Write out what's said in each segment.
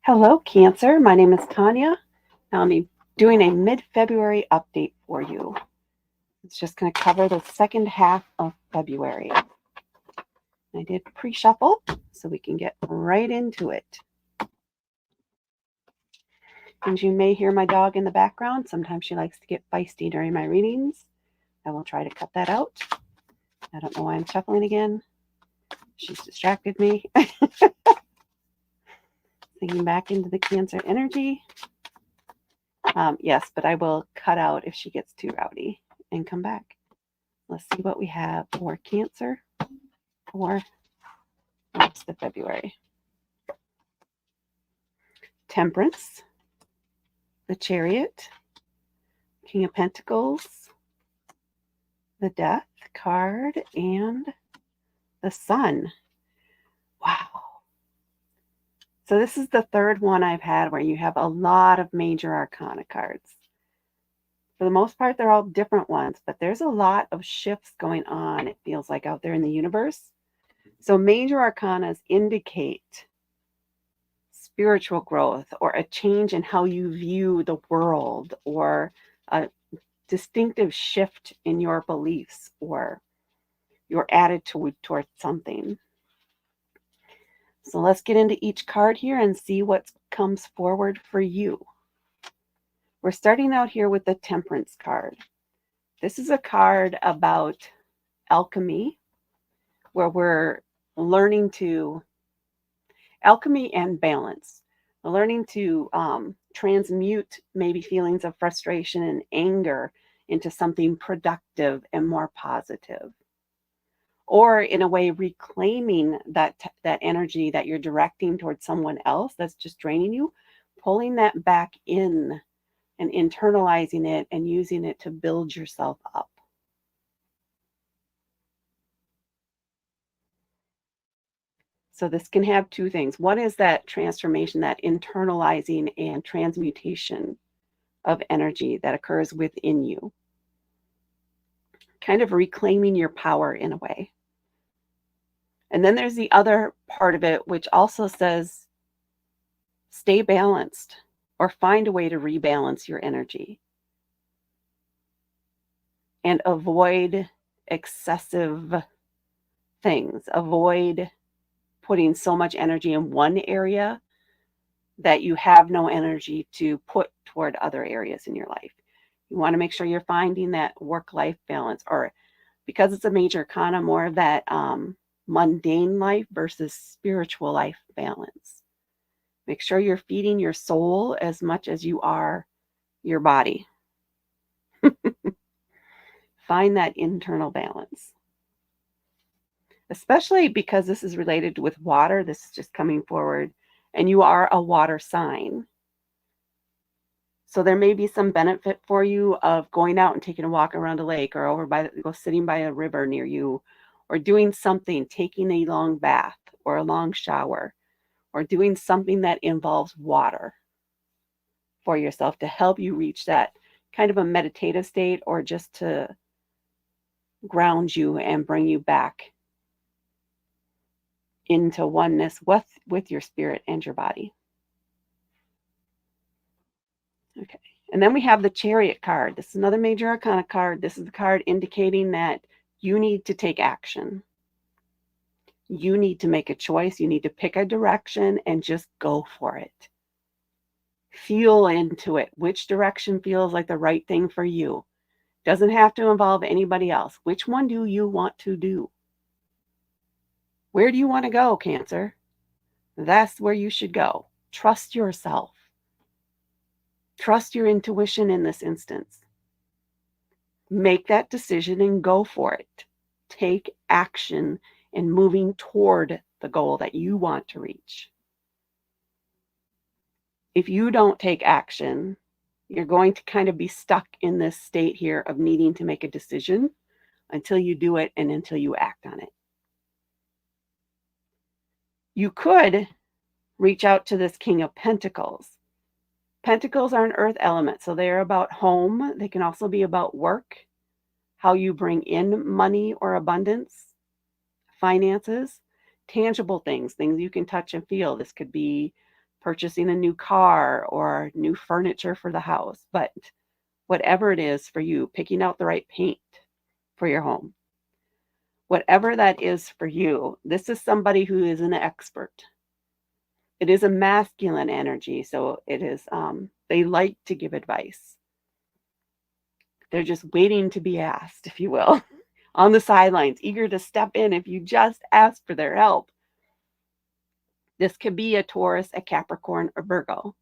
Hello, Cancer. My name is Tanya. I'm doing a mid-February update for you. It's just going to cover the second half of February. I did pre-shuffle so we can get right into it. And you may hear my dog in the background. Sometimes she likes to get feisty during my readings. I will try to cut that out. I don't know why I'm shuffling again. She's distracted me. Thinking back into the Cancer energy. Yes, but I will cut out if she gets too rowdy and come back. Let's see what we have for Cancer for rest of February. Temperance, the Chariot, King of Pentacles, the Death card, and the Sun. Wow. So this is the third one I've had where you have a lot of major arcana cards. For the most part, they're all different ones, but there's a lot of shifts going on, it feels like, out there in the universe. So major arcanas indicate spiritual growth or a change in how you view the world or a distinctive shift in your beliefs or your attitude towards something. So let's get into each card here and see what comes forward for you. We're starting out here with the Temperance card. This is a card about alchemy, where we're learning to alchemy and balance. We're learning to transmute maybe feelings of frustration and anger into something productive and more positive. Or in a way, reclaiming that energy that you're directing towards someone else that's just draining you, pulling that back in and internalizing it and using it to build yourself up. So this can have two things. One is that transformation, that internalizing and transmutation of energy that occurs within you. Kind of reclaiming your power in a way. And then there's the other part of it, which also says, stay balanced or find a way to rebalance your energy. And avoid excessive things. Avoid putting so much energy in one area that you have no energy to put toward other areas in your life. You want to make sure you're finding that work-life balance, or because it's a major arcana, more of that mundane life versus spiritual life balance. Make sure you're feeding your soul as much as you are your body. Find that internal balance. Especially because this is related with water. This is just coming forward. And you are a water sign. So there may be some benefit for you of going out and taking a walk around a lake, or sitting by a river near you, or doing something, taking a long bath or a long shower, or doing something that involves water for yourself to help you reach that kind of a meditative state, or just to ground you and bring you back into oneness with your spirit and your body. Okay. And then we have the Chariot card. This is another major arcana card. This is the card indicating that you need to take action. You need to make a choice. You need to pick a direction and just go for it. Feel into it. Which direction feels like the right thing for you? Doesn't have to involve anybody else. Which one do you want to do? Where do you want to go, Cancer? That's where you should go. Trust yourself. Trust your intuition in this instance. Make that decision and go for it. Take action in moving toward the goal that you want to reach. If you don't take action, you're going to kind of be stuck in this state here of needing to make a decision until you do it and until you act on it. You could reach out to this King of Pentacles. Pentacles are an earth element, so they're about home. They can also be about work, how you bring in money or abundance, finances, tangible things you can touch and feel. This could be purchasing a new car or new furniture for the house. But whatever it is for you, picking out the right paint for your home, whatever that is for you, this is somebody who is an expert. It is a masculine energy, so it is, they like to give advice. They're just waiting to be asked, if you will, on the sidelines, eager to step in if you just ask for their help. This could be a Taurus, a Capricorn, or Virgo,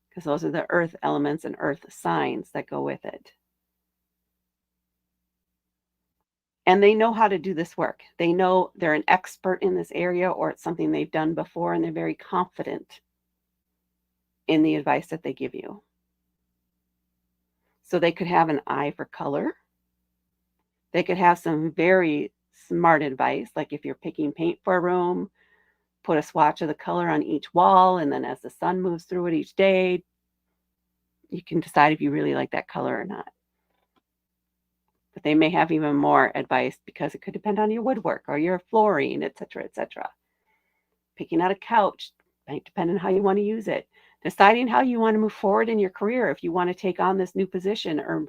because those are the earth elements and earth signs that go with it. And they know how to do this work. They know they're an expert in this area, or it's something they've done before, and they're very confident in the advice that they give you. So they could have an eye for color. They could have some very smart advice, like if you're picking paint for a room, put a swatch of the color on each wall, and then as the sun moves through it each day, you can decide if you really like that color or not. But they may have even more advice because it could depend on your woodwork or your flooring, etc., etc. Picking out a couch might depend on how you want to use it. Deciding how you want to move forward in your career, if you want to take on this new position, or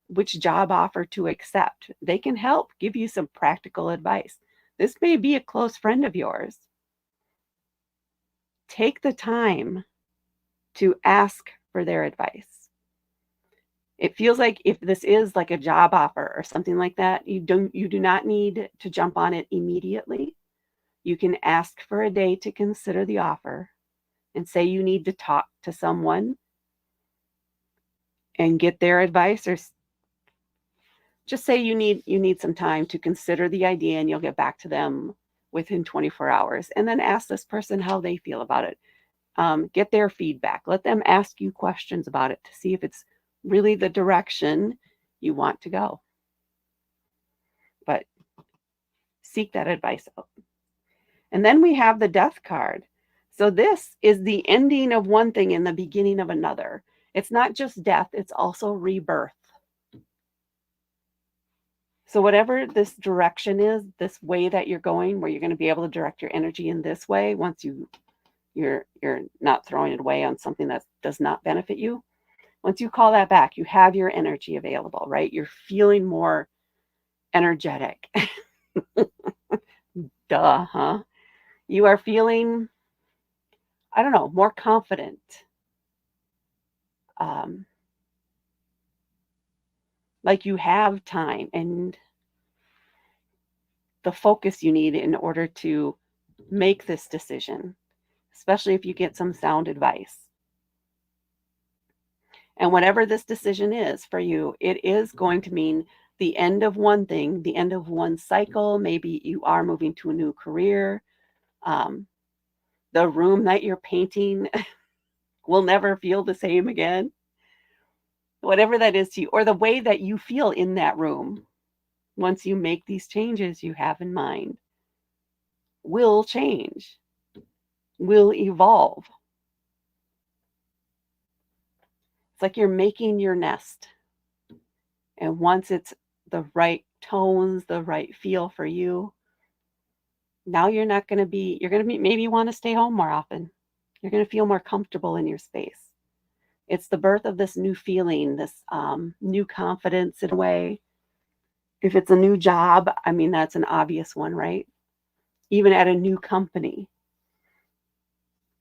which job offer to accept. They can help give you some practical advice. This may be a close friend of yours. Take the time to ask for their advice. It feels like if this is like a job offer or something like that, you do not need to jump on it immediately. You can ask for a day to consider the offer and say you need to talk to someone and get their advice, or just say you need some time to consider the idea, and you'll get back to them within 24 hours, and then ask this person how they feel about it. Get their feedback. Let them ask you questions about it to see if it's really the direction you want to go. But seek that advice out. And then we have the Death card. So this is the ending of one thing and the beginning of another. It's not just death, it's also rebirth. So whatever this direction is, this way that you're going, where you're going to be able to direct your energy in this way, once you're not throwing it away on something that does not benefit you. Once you call that back, you have your energy available, right? You're feeling more energetic. Duh, huh? You are feeling, I don't know, more confident. Like you have time and the focus you need in order to make this decision, especially if you get some sound advice. And whatever this decision is for you, it is going to mean the end of one thing, the end of one cycle. Maybe you are moving to a new career. The room that you're painting will never feel the same again. Whatever that is to you, or the way that you feel in that room, once you make these changes you have in mind, will change, will evolve. It's like you're making your nest. And once it's the right tones, the right feel for you, now you're going to be, maybe you want to stay home more often. You're going to feel more comfortable in your space. It's the birth of this new feeling, this new confidence in a way. If it's a new job, I mean, that's an obvious one, right? Even at a new company.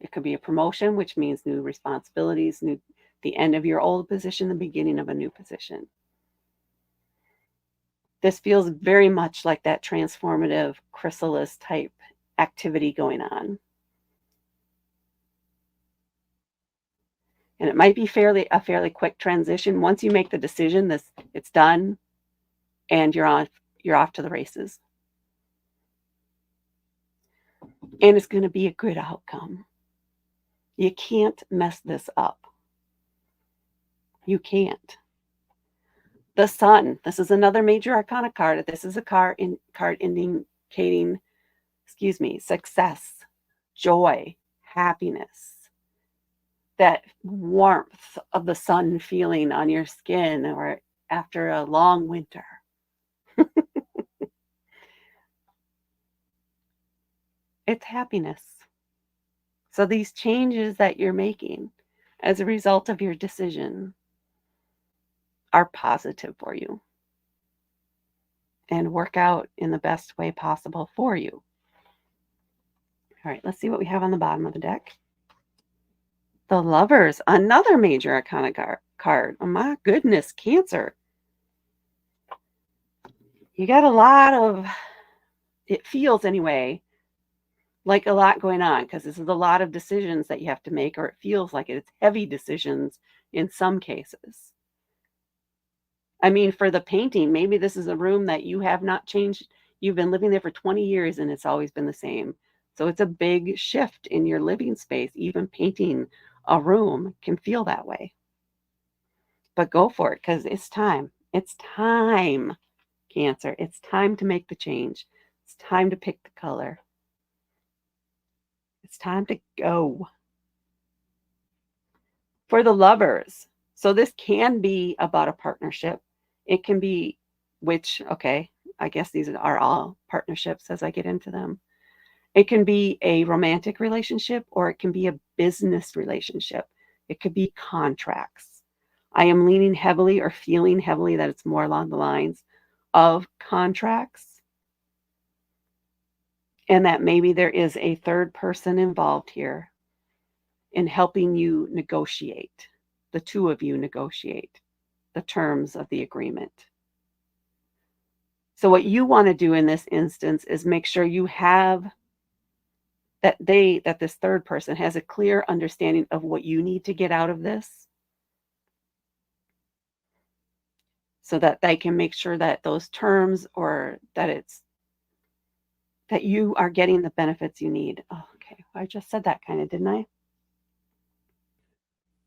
It could be a promotion, which means new responsibilities, the end of your old position, the beginning of a new position. This feels very much like that transformative chrysalis type activity going on. And it might be a fairly quick transition. Once you make the decision, it's done, and you're off to the races. And it's going to be a good outcome. You can't mess this up. You can't. The Sun. This is another major arcana card. This is a card indicating, success, joy, happiness, that warmth of the sun feeling on your skin or after a long winter. It's happiness. So these changes that you're making as a result of your decision are positive for you and work out in the best way possible for you. All right, let's see what we have on the bottom of the deck. The Lovers, another major arcana card. Oh my goodness, Cancer. You got a lot of, it feels anyway, like a lot going on because this is a lot of decisions that you have to make, or it feels like it. It's heavy decisions in some cases. I mean, for the painting, maybe this is a room that you have not changed. You've been living there for 20 years and it's always been the same. So it's a big shift in your living space. Even painting a room can feel that way. But go for it because it's time. It's time, Cancer. It's time to make the change. It's time to pick the color. It's time to go. For the Lovers, so this can be about a partnership. It can be, which, okay, I guess these are all partnerships as I get into them. It can be a romantic relationship or it can be a business relationship. It could be contracts. I am leaning heavily or feeling heavily that it's more along the lines of contracts, and that maybe there is a third person involved here in helping you negotiate, the two of you negotiate the terms of the agreement. So what you want to do in this instance is make sure you have that this third person has a clear understanding of what you need to get out of this, so that they can make sure that those terms, or that you are getting the benefits you need. Oh, okay, I just said that kind of, didn't I?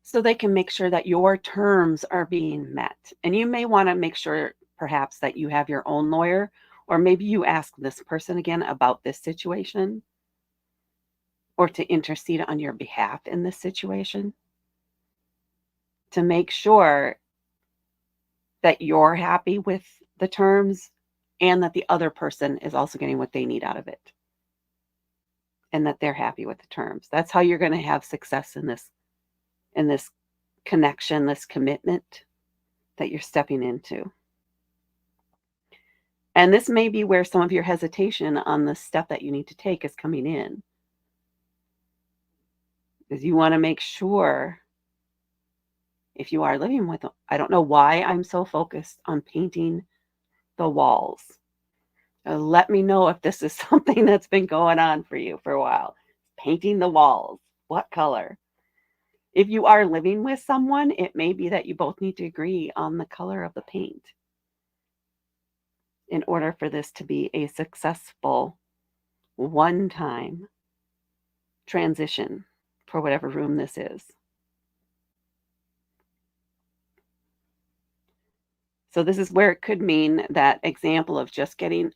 So they can make sure that your terms are being met. And you may want to make sure perhaps that you have your own lawyer, or maybe you ask this person again about this situation, or to intercede on your behalf in this situation, to make sure that you're happy with the terms and that the other person is also getting what they need out of it, and that they're happy with the terms. That's how you're going to have success in this connection, this commitment that you're stepping into. And this may be where some of your hesitation on the step that you need to take is coming in, because you want to make sure, if you are living with them, I don't know why I'm so focused on painting the walls. Let me know if this is something that's been going on for you for a while. Painting the walls. What color? If you are living with someone, it may be that you both need to agree on the color of the paint in order for this to be a successful one-time transition for whatever room this is. So this is where it could mean that example of just getting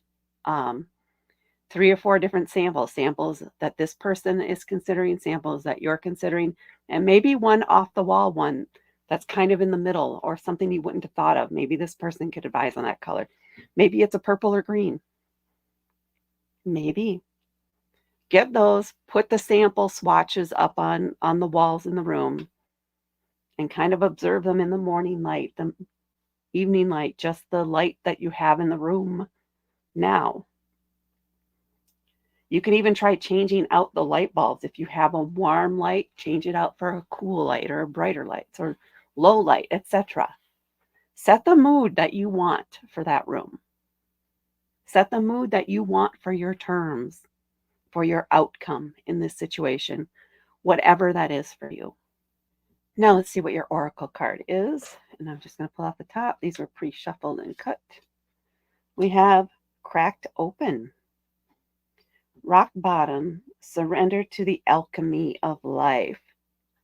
3 or 4 different samples that this person is considering, samples that you're considering, and maybe one off the wall one that's kind of in the middle, or something you wouldn't have thought of. Maybe this person could advise on that color. Maybe it's a purple or green. Maybe. Get those, put the sample swatches up on the walls in the room, and kind of observe them in the morning light, the evening light, just the light that you have in the room now. You can even try changing out the light bulbs. If you have a warm light, change it out for a cool light or a brighter light or low light, etc. Set the mood that you want for that room. Set the mood that you want for your terms, for your outcome in this situation, whatever that is for you. Now let's see what your oracle card is. And I'm just going to pull off the top. These were pre-shuffled and cut. We have Cracked Open. Rock bottom, surrender to the alchemy of life.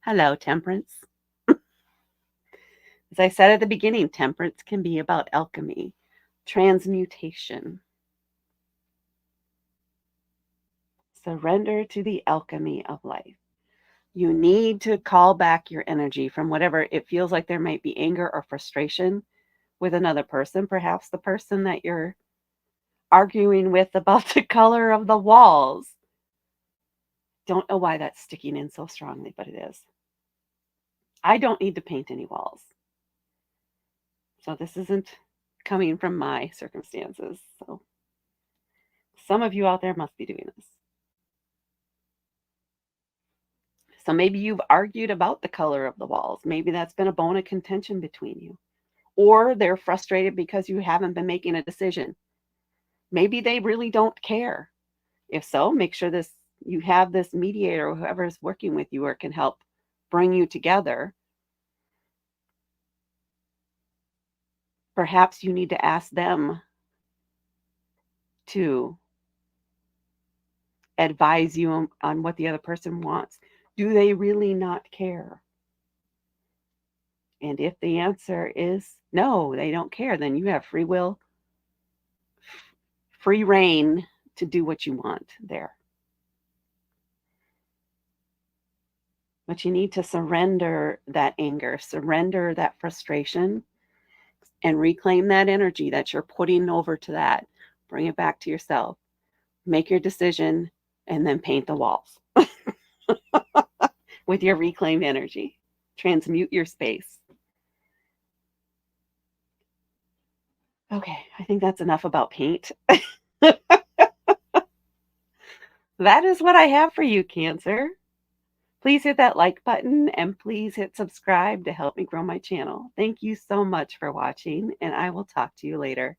Hello, Temperance. As I said at the beginning, Temperance can be about alchemy, transmutation. Surrender to the alchemy of life. You need to call back your energy from whatever it feels like. There might be anger or frustration with another person, perhaps the person that you're arguing with about the color of the walls. Don't know why that's sticking in so strongly, but it is. I don't need to paint any walls. So this isn't coming from my circumstances. So some of you out there must be doing this. So maybe you've argued about the color of the walls. Maybe that's been a bone of contention between you. Or they're frustrated because you haven't been making a decision. Maybe they really don't care. If so, make sure you have this mediator or whoever is working with you or can help bring you together. Perhaps you need to ask them to advise you on what the other person wants. Do they really not care? And if the answer is no, they don't care, then you have free will, free reign to do what you want there. But you need to surrender that anger, surrender that frustration, and reclaim that energy that you're putting over to that. Bring it back to yourself. Make your decision and then paint the walls with your reclaimed energy. Transmute your space. Okay, I think that's enough about paint. That is what I have for you, Cancer. Please hit that like button and please hit subscribe to help me grow my channel. Thank you so much for watching, and I will talk to you later.